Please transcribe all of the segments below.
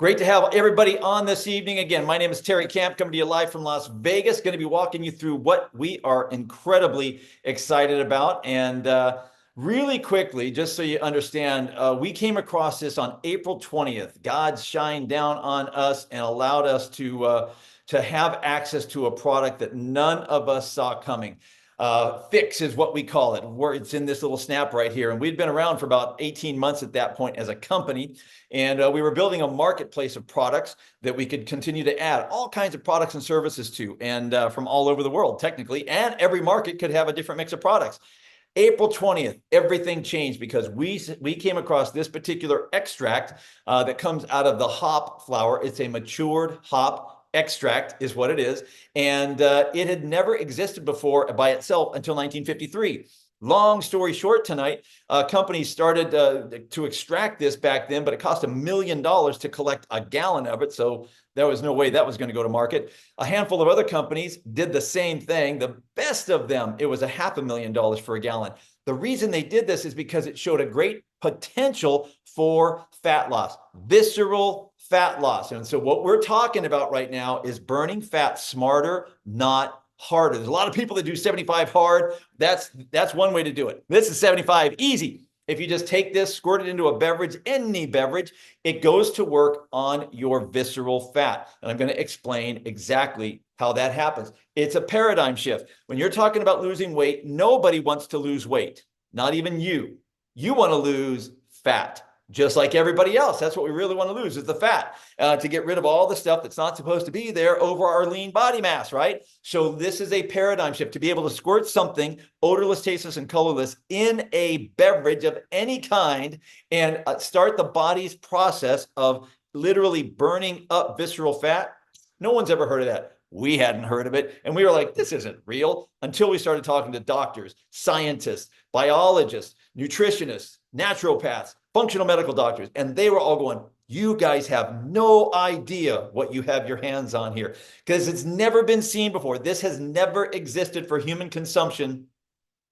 Great to have everybody on this evening. Again, my name is Terry Camp, coming to you live from Las Vegas. Going to be walking you through what we are incredibly excited about. And really quickly, just so you understand, we came across this on April 20th. God shined down on us and allowed us to have access to a product that none of us saw coming. pHix is what we call it, where it's in this little snap right here. And we'd been around for about 18 months at that point as a company. And we were building a marketplace of products that we could continue to add all kinds of products and services to, and from all over the world, technically. And every market could have a different mix of products. April 20th, everything changed because we came across this particular extract that comes out of the hop flower. It's a matured hop extract is what it is. And it had never existed before by itself until 1953. Long story short tonight, companies started to extract this back then, but it cost $1 million to collect a gallon of it. So there was no way that was going to go to market. A handful of other companies did the same thing. The best of them, it was $500,000 for a gallon. The reason they did this is because it showed a great potential for fat loss, visceral fat loss. And so what we're talking about right now is burning fat smarter, not harder. There's a lot of people that do 75 hard. That's one way to do it. This is 75 easy. If you just take this, squirt it into a beverage, any beverage, it goes to work on your visceral fat. And I'm going to explain exactly how that happens. It's a paradigm shift. When you're talking about losing weight, nobody wants to lose weight, not even you. You want to lose fat. Just like everybody else. That's what we really want to lose is the fat, to get rid of all the stuff that's not supposed to be there over our lean body mass, right? So this is a paradigm shift to be able to squirt something odorless, tasteless, and colorless in a beverage of any kind and start the body's process of literally burning up visceral fat. No one's ever heard of that. We hadn't heard of it. And we were like, this isn't real until we started talking to doctors, scientists, biologists, nutritionists, naturopaths, functional medical doctors, and they were all going, you guys have no idea what you have your hands on here because it's never been seen before. This has never existed for human consumption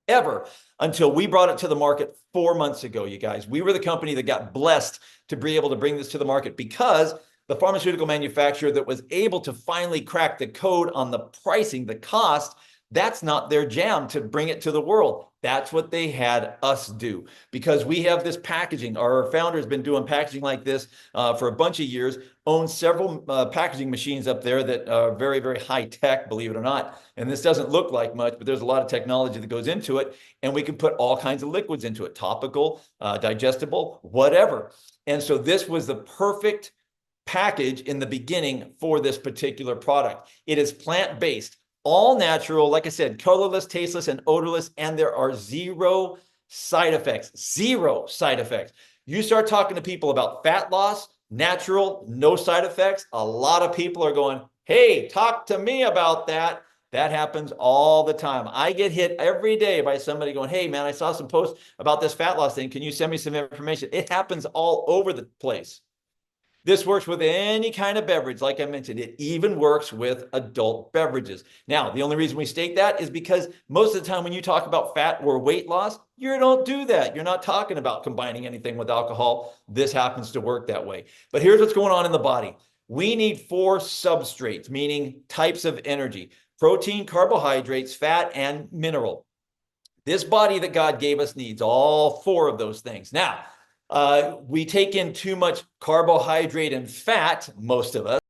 ever until we brought it to the market 4 months ago, you guys. We were the company that got blessed to be able to bring this to the market because the pharmaceutical manufacturer that was able to finally crack the code on the pricing, the cost, that's not their jam to bring it to the world. That's what they had us do because we have this packaging. Our founder has been doing packaging like this for a bunch of years, owns several packaging machines up there that are very, very high tech, believe it or not. And this doesn't look like much, but there's a lot of technology that goes into it. And we can put all kinds of liquids into it, topical, digestible, whatever. And so this was the perfect package in the beginning for this particular product. It is plant-based. All natural, like I said, colorless, tasteless, and odorless, and there are zero side effects. Zero side effects. You start talking to people about fat loss, natural, no side effects. A lot of people are going, hey, talk to me about that. That happens all the time. I get hit every day by somebody going, hey, man, I saw some posts about this fat loss thing. Can you send me some information? It happens all over the place. This works with any kind of beverage, like I mentioned. It even works with adult beverages. Now, the only reason we state that is because most of the time when you talk about fat or weight loss, you don't do that. You're not talking about combining anything with alcohol. This happens to work that way. But here's what's going on in the body. We need 4 substrates, meaning types of energy: protein, carbohydrates, fat, and mineral. This body that God gave us needs all 4 of those things. Now, we take in too much carbohydrate and fat, most of us,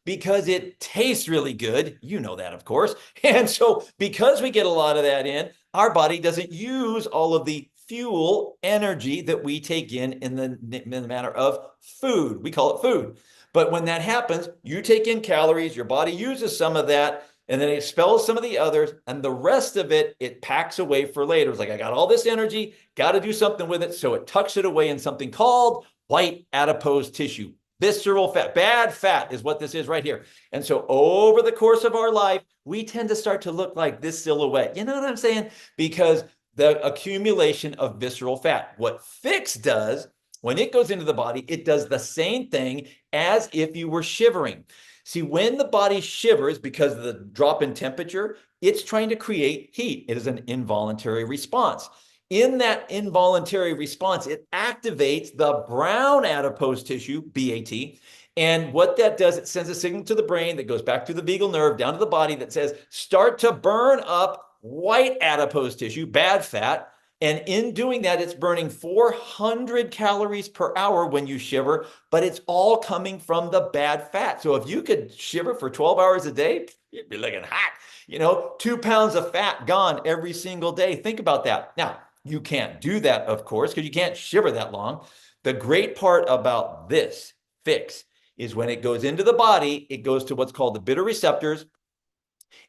because it tastes really good. You know that, of course. And so because we get a lot of that in, our body doesn't use all of the fuel energy that we take in the manner of food. We call it food. But when that happens, you take in calories, your body uses some of that, and then it expels some of the others, and the rest of it, it packs away for later. It's like, I got all this energy, got to do something with it. So it tucks it away in something called white adipose tissue. Visceral fat, bad fat is what this is right here. And so over the course of our life, we tend to start to look like this silhouette. You know what I'm saying? Because the accumulation of visceral fat. What pHix does, when it goes into the body, it does the same thing as if you were shivering. See, when the body shivers because of the drop in temperature, it's trying to create heat. It is an involuntary response. In that involuntary response, it activates the brown adipose tissue, BAT, And what that does, it sends a signal to the brain that goes back through the vagal nerve down to the body that says, start to burn up white adipose tissue, bad fat. And in doing that, it's burning 400 calories per hour when you shiver, but it's all coming from the bad fat. So if you could shiver for 12 hours a day, you'd be looking hot. 2 pounds of fat gone every single day. Think about that. Now, you can't do that, of course, because you can't shiver that long. The great part about this pHix is when it goes into the body, it goes to what's called the bitter receptors.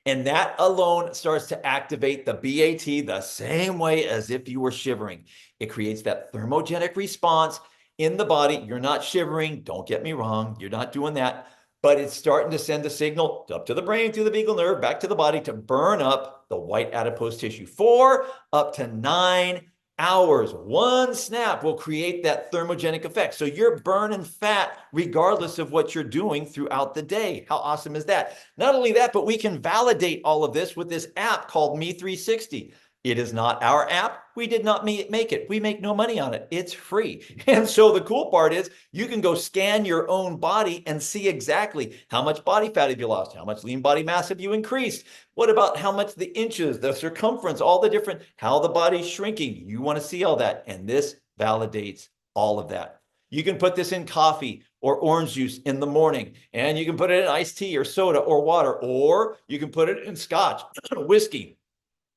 And that alone starts to activate the BAT the same way as if you were shivering. It creates that thermogenic response in the body. You're not shivering. Don't get me wrong. You're not doing that. But it's starting to send a signal up to the brain, through the vagal nerve, back to the body to burn up the white adipose tissue. 4 up to 9 hours. One snap will create that thermogenic effect. So you're burning fat regardless of what you're doing throughout the day. How awesome is that? Not only that, but we can validate all of this with this app called Me360. It is not our app. We did not make it. We make no money on it. It's free. And so the cool part is you can go scan your own body and see exactly how much body fat have you lost, how much lean body mass have you increased, what about how much the inches, the circumference, all the different, how the body's shrinking. You want to see all that. And this validates all of that. You can put this in coffee or orange juice in the morning, and you can put it in iced tea or soda or water, or you can put it in scotch, whiskey,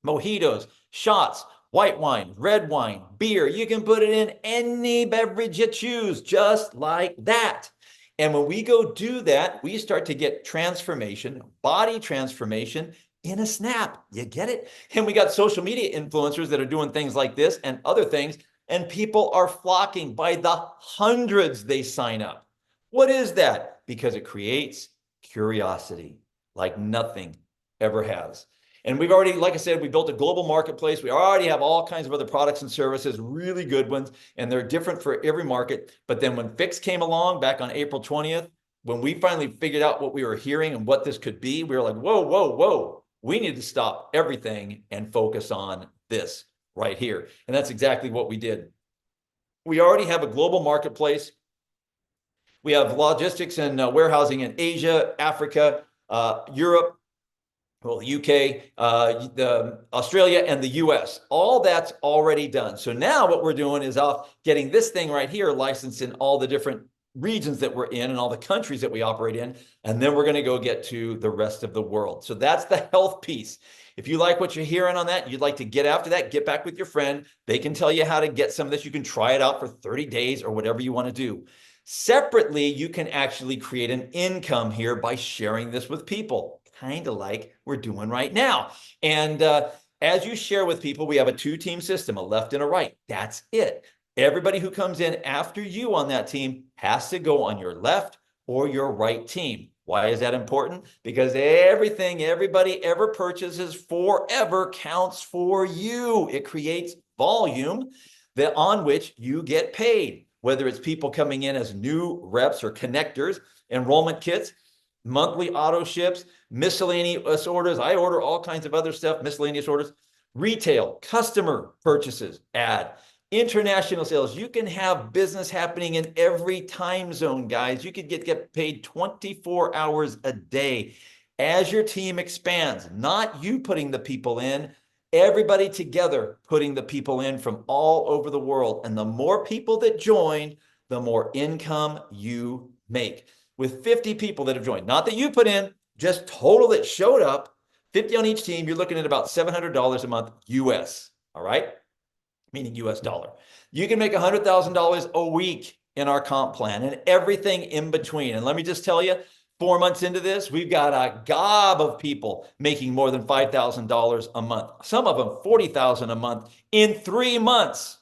mojitos, shots, white wine, red wine, beer. You can put it in any beverage you choose, just like that. And when we go do that, we start to get transformation, body transformation in a snap. You get it? And we got social media influencers that are doing things like this and other things, and people are flocking by the hundreds. They sign up. What is that? Because it creates curiosity like nothing ever has. And we've already, like I said, we built a global marketplace. We already have all kinds of other products and services, really good ones, and they're different for every market. But then when pHix came along back on April 20th, when we finally figured out what we were hearing and what this could be, we were like, whoa, whoa, whoa. We need to stop everything and focus on this right here. And that's exactly what we did. We already have a global marketplace. We have logistics and warehousing in Asia, Africa, Europe, well, the UK, Australia, and the US. All that's already done. So now what we're doing is getting this thing right here licensed in all the different regions that we're in and all the countries that we operate in. And then we're going to go get to the rest of the world. So that's the health piece. If you like what you're hearing on that, you'd like to get after that, get back with your friend. They can tell you how to get some of this. You can try it out for 30 days or whatever you want to do. Separately, you can actually create an income here by sharing this with people, kind of like we're doing right now. And as you share with people, we have a 2-team system, a left and a right. That's it. Everybody who comes in after you on that team has to go on your left or your right team. Why is that important? Because everything everybody ever purchases forever counts for you. It creates volume on which you get paid, whether it's people coming in as new reps or connectors, enrollment kits, monthly auto ships, miscellaneous orders. I order all kinds of other stuff, miscellaneous orders, retail, customer purchases, international sales. You can have business happening in every time zone, guys. You could get paid 24 hours a day as your team expands, not you putting the people in, everybody together putting the people in from all over the world. And the more people that join, the more income you make. With 50 people that have joined, not that you put in, just total that showed up, 50 on each team, you're looking at about $700 a month US, all right? Meaning US dollar. You can make $100,000 a week in our comp plan and everything in between. And let me just tell you, 4 months into this, we've got a gob of people making more than $5,000 a month. Some of them $40,000 a month in 3 months.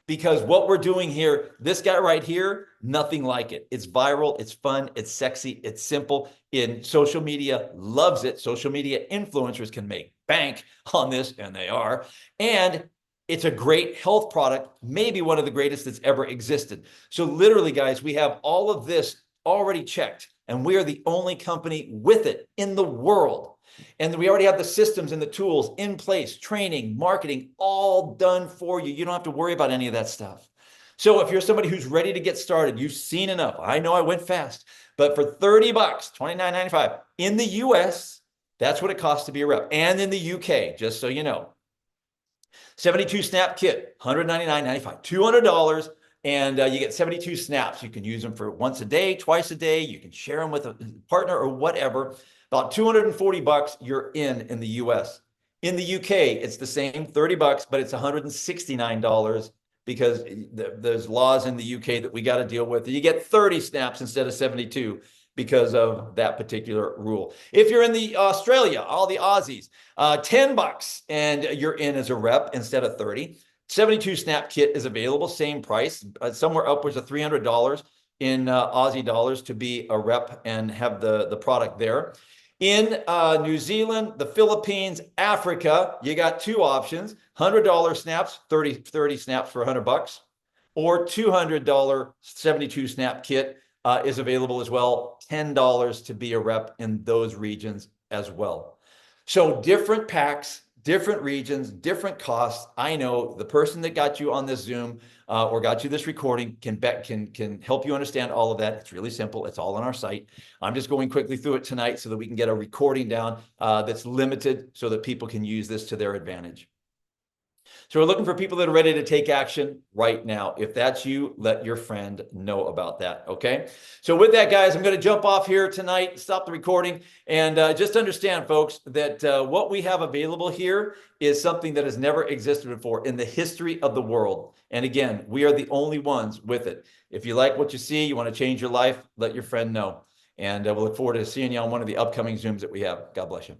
Because what we're doing here, this guy right here, nothing like it. It's viral, it's fun, it's sexy, it's simple. In social media, loves it. Social media influencers can make bank on this, and they are. And it's a great health product, maybe one of the greatest that's ever existed. So literally, guys, we have all of this already checked, and we are the only company with it in the world. And we already have the systems and the tools in place, training, marketing, all done for you. You don't have to worry about any of that stuff. So if you're somebody who's ready to get started, you've seen enough. I know I went fast, but for 30 bucks, $29.95 in the US, that's what it costs to be a rep. And in the UK, just so you know. 72 snap kit, $199.95, $200, and you get 72 snaps. You can use them for once a day, twice a day. You can share them with a partner or whatever. About 240 bucks, you're in the US. In the UK, it's the same, 30 bucks, but it's $169 because there's laws in the UK that we got to deal with. You get 30 snaps instead of 72 because of that particular rule. If you're in the Australia, all the Aussies, 10 bucks and you're in as a rep instead of 30. 72 snap kit is available, same price, somewhere upwards of $300 in Aussie dollars to be a rep and have the product there. In New Zealand, the Philippines, Africa, you got two options: $100 snaps, 30 snaps for 100 bucks, or $200 72 snap kit is available as well, $10 to be a rep in those regions as well. So different packs, different regions, different costs. I know the person that got you on this Zoom or got you this recording can help you understand all of that. It's really simple. It's all on our site. I'm just going quickly through it tonight so that we can get a recording down that's limited so that people can use this to their advantage. So we're looking for people that are ready to take action right now. If that's you, let your friend know about that, okay? So with that, guys, I'm going to jump off here tonight, stop the recording, and just understand, folks, that what we have available here is something that has never existed before in the history of the world. And again, we are the only ones with it. If you like what you see, you want to change your life, let your friend know. And we'll look forward to seeing you on one of the upcoming Zooms that we have. God bless you.